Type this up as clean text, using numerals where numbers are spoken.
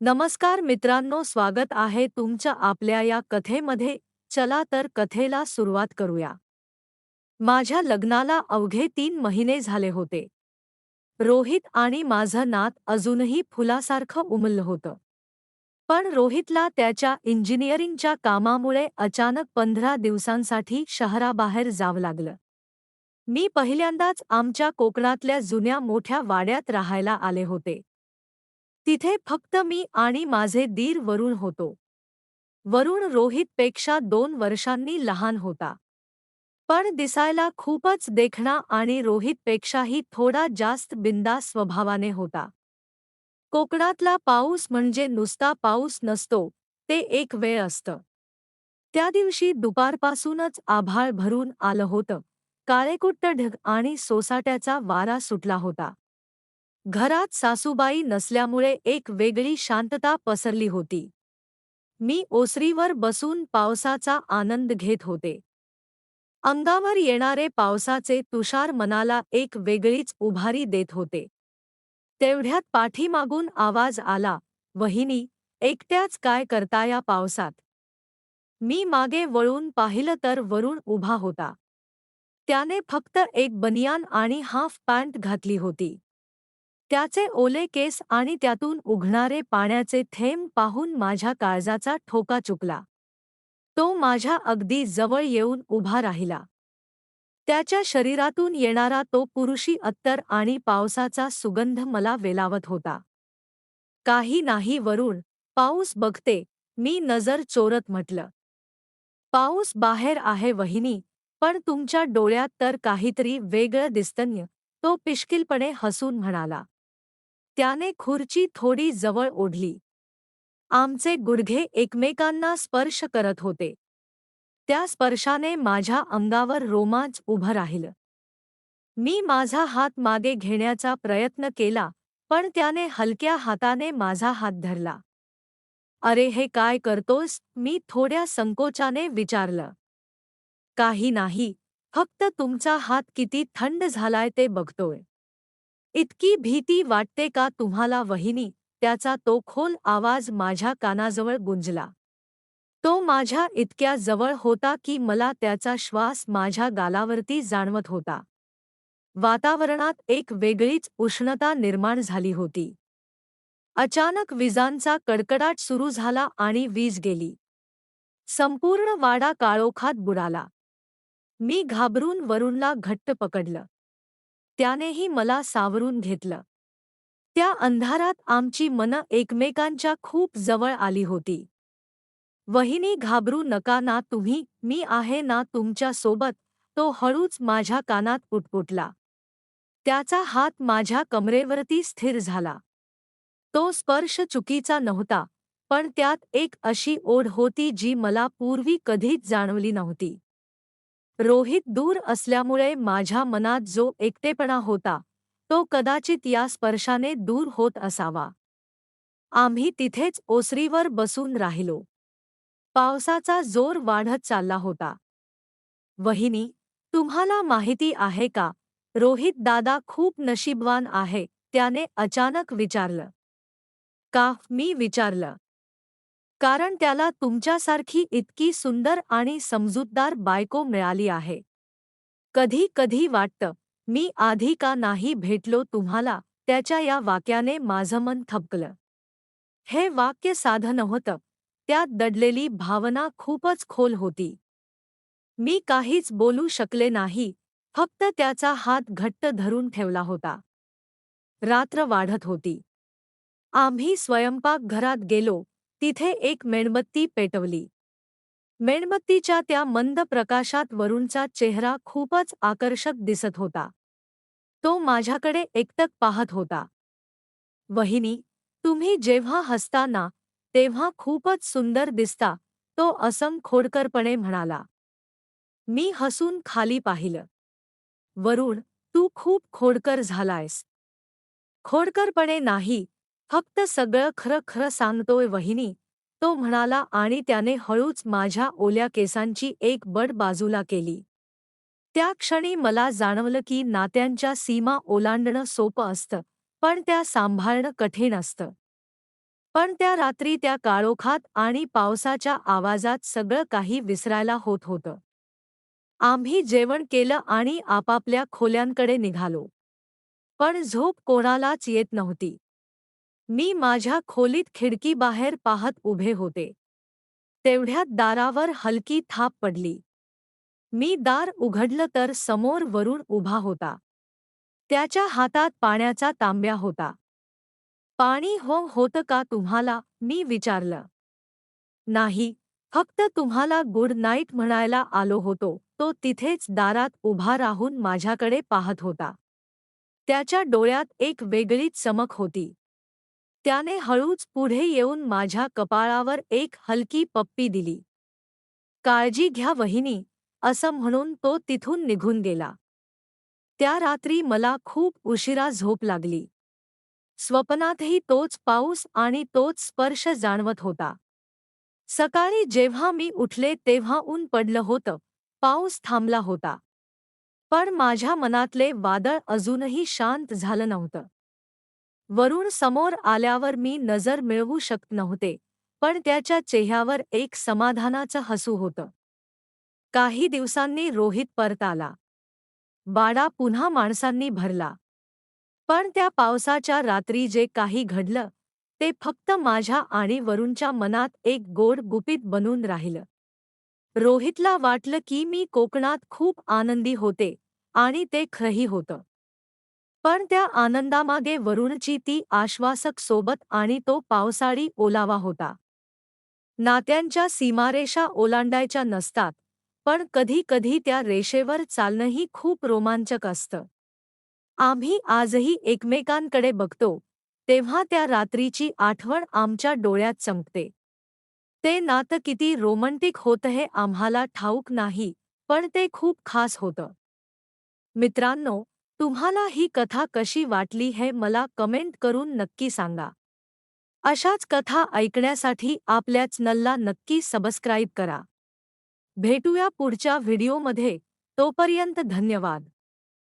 नमस्कार मित्रांनो, स्वागत आहे तुमचं आपल्या या कथेमध्ये. चला तर कथेला सुरुवात करूया. माझ्या लग्नाला अवघे 3 महिने झाले होते. रोहित आणि माझं नात अजूनही फुलासारखं उमललं होतं. पण रोहितला त्याच्या इंजिनिअरिंगच्या कामामुळे अचानक 15 दिवसांसाठी शहराबाहेर जावं लागलं. मी पहिल्यांदाच आमच्या कोकणातल्या जुन्या मोठ्या वाड्यात राहायला आले होते. तिथे फक्त मी आणि माझे दीर वरुण होतो. वरुण रोहितपेक्षा 2 वर्षांनी लहान होता. पण दिसायला खूपच देखणा आणि रोहितपेक्षाही थोडा जास्त बिनधास्त स्वभावाने होता. कोकणातला पाऊस म्हणजे नुसता पाऊस नसतो, ते एक वेळ असतं. त्या दिवशी दुपारपासूनच आभाळ भरून आलं होतं. काळेकुट्ट ढग आणि सोसाट्याचा वारा सुटला होता. घरात सासूबाई नसल्यामुळे एक वेगळी शांतता पसरली होती. मी ओसरीवर बसून पावसाचा आनंद घेत होते. अंगावर येणारे पावसाचे तुषार मनाला एक वेगळीच उभारी देत होते. तेवढ्यात पाठीमागून आवाज आला, "वहिनी, एकट्याच काय करता या पावसात?" मी मागे वळून पाहिलं तर वरुण उभा होता. त्याने फक्त एक बनियान आणि हाफ पॅन्ट घातली होती. त्याचे ओले केस आणि त्यातून उघणारे पाण्याचे थेंब पाहून माझ्या काळजाचा ठोका चुकला. तो माझ्या अगदी जवळ येऊन उभा राहिला. त्याच्या शरीरातून येणारा तो पुरुषी अत्तर आणि पावसाचा सुगंध मला वेलावत होता. "काही नाही वरुण, पाऊस बघते," मी नजर चोरत म्हटलं. "पाऊस बाहेर आहे वहिनी, पण तुमच्या डोळ्यात तर काहीतरी वेगळं दिसतंय," तो पिशकिलपणे हसून म्हणाला. त्याने खुर्ची थोडी जवळ ओढली. आमचे गुडघे एकमेकांना स्पर्श करत होते. त्या स्पर्शाने माझ्या अंगावर रोमांच उभं राहिलं. मी माझा हात मागे घेण्याचा प्रयत्न केला, पण त्याने हलक्या हाताने माझा हात धरला. "अरे हे काय करतोस?" मी थोड्या संकोचाने विचारलं. "काही नाही, फक्त तुमचा हात किती थंड झालाय ते बघतोय." "इतकी भीती वाटते का तुम्हाला वहिनी?" त्याचा तो खोल आवाज माझ्या कानाजवळ गुंजला. तो माझ्या इतक्या जवळ होता की मला त्याचा श्वास माझ्या गालावरती जाणवत होता. वातावरणात एक वेगळीच उष्णता निर्माण झाली होती. अचानक विजांचा कडकडाट सुरू झाला आणि वीज गेली. संपूर्ण वाडा काळोखात बुडाला. मी घाबरून वरुणला घट्ट पकडलं. त्यानेही मला सावरून घेतलं. त्या अंधारात आमची मनं एकमेकांच्या खूप जवळ आली होती. "वहिनी घाबरू नका ना तुम्ही, मी आहे ना तुमच्या सोबत," तो हळूच माझ्या कानात पुटपुटला. त्याचा हात माझ्या कमरेवरती स्थिर झाला. तो स्पर्श चुकीचा नव्हता, पण त्यात एक अशी ओढ होती जी मला पूर्वी कधीच जाणवली नव्हती. रोहित दूर असल्यामुळे माझ्या मनात जो एकटेपणा होता, तो कदाचित या स्पर्शाने दूर होत असावा. आम्ही तिथेच ओसरीवर बसून राहिलो. पावसाचा जोर वाढत चालला होता. "वहिनी, तुम्हाला माहिती आहे का, रोहित दादा खूप नशीबवान आहे," त्याने अचानक विचारलं. "का?" मी विचारलं. "कारण त्याला तुमच्यासारखी इतकी सुंदर आणि समजूतदार बायको मिळाली आहे. कधी कधी वाटतं, मी आधी का नाही भेटलो तुम्हाला." त्याच्या या वाक्याने माझं मन थबकलं. हे वाक्य साधं नव्हतं, त्यात दडलेली भावना खूपच खोल होती. मी काहीच बोलू शकले नाही, फक्त त्याचा हात घट्ट धरून ठेवला होता. रात्र वाढत होती. आम्ही स्वयंपाकघरात गेलो, तिथे एक मेणबत्ती पेटवली. मेणबत्तीच्या त्या मंद प्रकाशात वरुणचा चेहरा खूपच आकर्षक दिसत होता. तो माझ्याकडे एकटक पाहत होता. "वहिनी, तुम्ही जेव्हा हसता ना, तेव्हा खूपच सुंदर दिसता," तो असं खोडकरपणे म्हणाला. मी हसून खाली पाहिलं. "वरुण, तू खूप खोडकर झालायस." "खोडकरपणे नाही, फक्त सगळं खरं खरं सांगतोय वहिनी," तो म्हणाला आणि त्याने हळूच माझ्या ओल्या केसांची एक बड बाजूला केली. त्या क्षणी मला जाणवलं की नात्यांच्या सीमा ओलांडणं सोपं असतं, पण त्या सांभाळणं कठीण असतं. पण त्या रात्री त्या काळोखात आणि पावसाच्या आवाजात सगळं काही विसरायला होत होतं. आम्ही जेवण केलं आणि आपापल्या खोल्यांकडे निघालो. पण झोप कोणालाच येत नव्हती. मी माझ्या खोलीत खिडकीबाहेर पाहत उभे होते. तेवढ्यात दारावर हलकी थाप पडली. मी दार उघडलं तर समोर वरुण उभा होता. त्याच्या हातात पाण्याचा तांब्या होता. "पाणी होतं का तुम्हाला?" मी विचारलं. "नाही, फक्त तुम्हाला गुड नाईट म्हणायला आलो होतो." तो तिथेच दारात उभा राहून माझ्याकडे पाहत होता. त्याच्या डोळ्यात एक वेगळीच चमक होती. त्याने हळूच पुढे येऊन माझ्या कपाळावर एक हलकी पप्पी दिली. "काळजी घ्या वहिनी," असं म्हणून तो तिथून निघून गेला. त्या रात्री मला खूप उशिरा झोप लागली. स्वप्नातही तोच पाऊस आणि तोच स्पर्श जाणवत होता. सकाळी जेव्हा मी उठले तेव्हा ऊन पडलं होतं, पाऊस थांबला होता. पण माझ्या मनातले वादळ अजूनही शांत झालं नव्हतं. वरुण समोर आल्यावर मी नजर मिळवू शकत नव्हते, पण त्याच्या चेहऱ्यावर एक समाधानाचं हसू होतं. काही दिवसांनी रोहित परत आला. वाडा पुन्हा माणसांनी भरला. पण त्या पावसाच्या रात्री जे काही घडलं, ते फक्त माझ्या आणि वरुणच्या मनात एक गोड गुपित बनून राहिलं. रोहितला वाटलं की मी कोकणात खूप आनंदी होते, आणि ते खरंही होतं. पण त्या आनंदामागे वरुणची ती आश्वासक सोबत आणि तो पावसाळी ओलावा होता. नात्यांच्या सीमारेषा ओलांडायच्या नसतात, पण कधी-कधी त्या रेषेवर चालणंही खूप रोमांचक असतं. आम्ही आजही एकमेकांकडे बघतो, तेव्हा त्या रात्रीची आठवण आमच्या डोळ्यात चमकते. ते नातं किती रोमँटिक होतं हे आम्हाला ठाऊक नाही, पण ते खूप खास होतं. मित्रांनो, तुम्हाला ही कथा कशी वाटली हे मला कमेंट करून नक्की सांगा. अशाच कथा ऐकण्यासाठी आपल्या चॅनलला नक्की सबस्क्राईब करा. भेटूया पुढच्या व्हिडिओमध्ये. तोपर्यंत धन्यवाद.